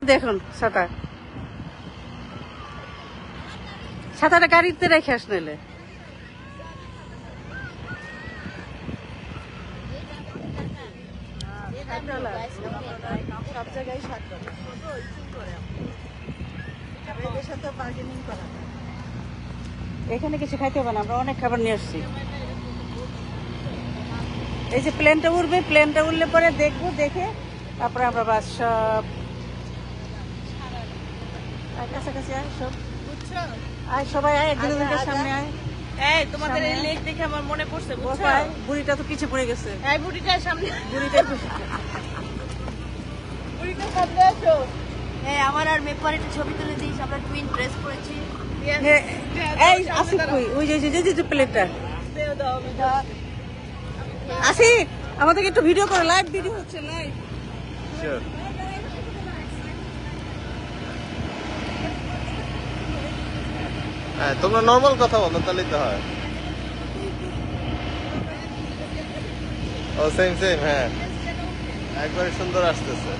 দেখুন ছাতাটা গাড়িতে রেখে আস নাইলে। সব জায়গায় এখানে কিছু খাইতে হবে না, আমরা অনেক খাবার নিয়ে আসছি। এই যে প্লেনটা উঠবে, প্লেনটা উঠলে পরে দেখবো, দেখে তারপরে আমরা বাস সব কাছাকাছি আয়, সব আয়, সবাই আয়, একজনের সামনে আয়। এই তোমাদের এই লেক দেখে আমার মনে পড়ছে, বুঝছো? বুড়িটা তো পিছে পড়ে গেছে। এই বুড়িটার সামনে, বুড়িটা সামনে আসো। এই আমার আর মেপার একটা ছবি তুলে দিস, আমরা টুইন ড্রেস পরেছি। এই আসিফ কই? ওই যে প্লেটটা আসিফ, আমাদেরকে একটু ভিডিও করো, লাইভ ভিডিও হচ্ছে, লাইভ। হ্যাঁ, তোমরা নর্মাল কথা বলো, তাহলেই তো হয়। ও সেম, হ্যাঁ, একবারে সুন্দর আসতেছে।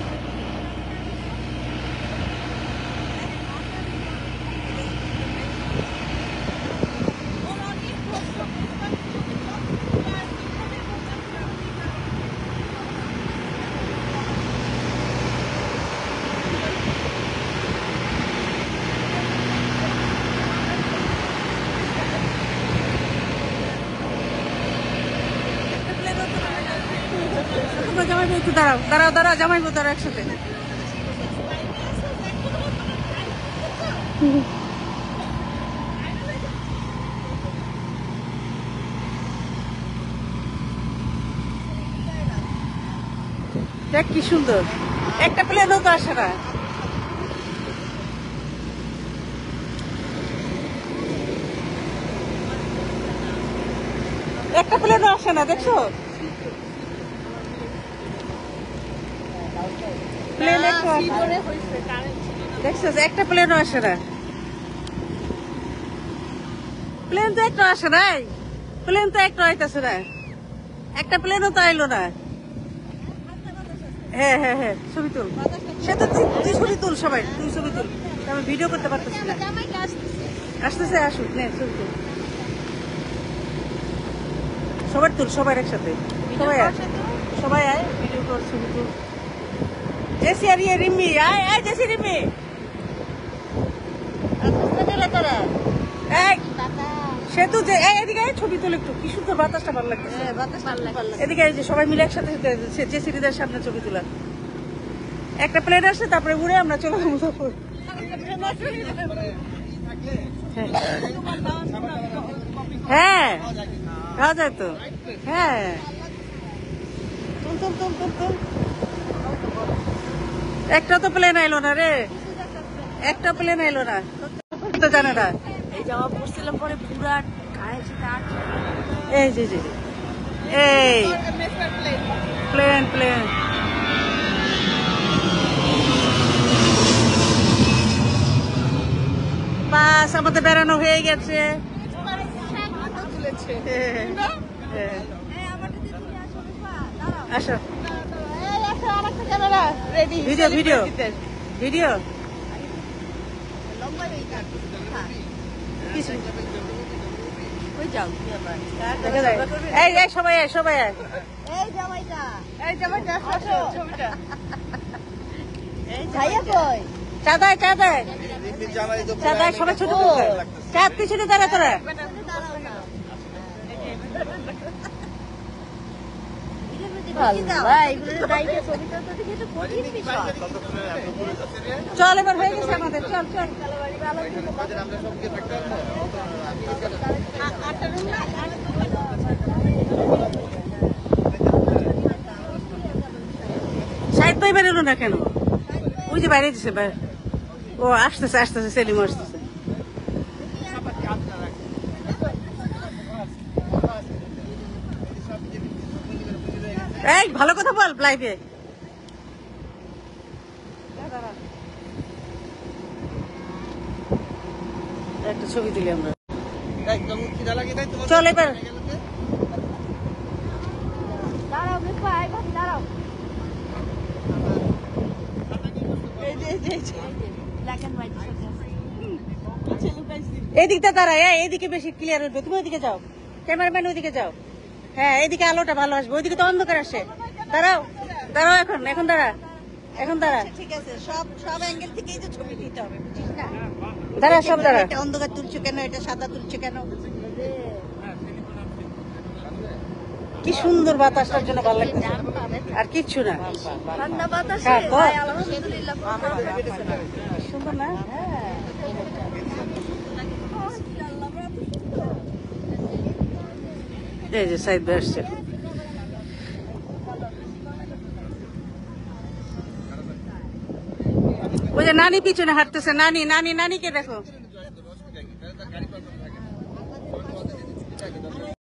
জামাইবো একটু দাঁড়াও, জামাইবো দাঁড়াও একসাথে। দেখ কি সুন্দর, একটা প্লেনও তো আসে না। একটা প্লেনও আসে না, দেখছো? প্লেন দেখছো, একটা প্লেনও আসে না। প্লেন তো একটা আসে নাই, প্লেন তো একটা আইতাছে না, একটা প্লেনও তো আইলো না। হ্যাঁ, ছবি তুল। সে তো তুই ছবি তুল, সবাই তুই ছবি তুল, আমি ভিডিও করতে পারতেছি না। আসতেছে, আসুক, নে ছবি তুল, সবার তুল, সবাই একসাথে, সবাই আয়, ভিডিও কর, ছবি তুল। জেসি আর ইয়ে রিম্মি, আয় জেসি রিম্মি, তোরা সেতু যে এদিকে ছবি তুলে একটু, কি সুন্দর বাতাসটা ভালো লাগছে। এদিকে এই যে সবাই মিলে একসাথে জেসিরিদের সামনে ছবি তোলা। একটা প্লেন আসে, তারপরে উড়ে আমরা চলে যাবো। হ্যাঁ, খাওয়া যায় তো। হ্যাঁ, তুল। একটা তো প্লেন আইলো না রে, একটা প্লেন আইলো না, তো জানে না। এই জামা পরছিলাম পরে পুরা গায়ে এই যে এই প্লেন বাস, আমাদের বেড়ানো হয়ে গেছে। আসো, ভিডিও সবাই চাঁদায় সবাই ছোট চাঁদ পিছনে দাঁড়া তোরা। চল, এবার হয়ে গেছে আমাদের, চল। সাইড ভাই বেরোলো না কেন? ওই যে বাইরে দিছে, ও আসতেছে, সেলিম আসতেছে। এই ভালো কথা বল লাইভে। একটা ছবি তুলি আমরা, চল এবার। ব্ল্যাক এন্ড হোয়াইট সাথে এদিকটা তারা এইদিকে বেশি ক্লিয়ার উঠবে, তুমি ওইদিকে যাও, ক্যামেরাম্যান ওইদিকে যাও। হ্যাঁ এদিকে আলোটা ভালো আসবে, ওইদিকে তো অন্ধকার আসে। দাঁড়াও দাঁড়াও, এখন দাঁড়া, এখন দাঁড়া, ঠিক আছে, সব সব অ্যাঙ্গেল থেকেই তো ছবি নিতে হবে, বুঝিস না? দাঁড়া, সব দাঁড়া। এটা অন্ধকার তুলছো কেন, এটা সাদা তুলছো কেন? কি সুন্দর বাতাসটার জন্য ভালো লাগছে, আর কিচ্ছু না। ঠান্ডা বাতাসে হ্যাঁ, বল। ভাই আলহামদুলিল্লাহ সুন্দর না? এই যে সাইড দিয়ে আসছে। ওই যে নানি পিছনে হাঁটতেছে, নানি নানি নানিকে দেখো।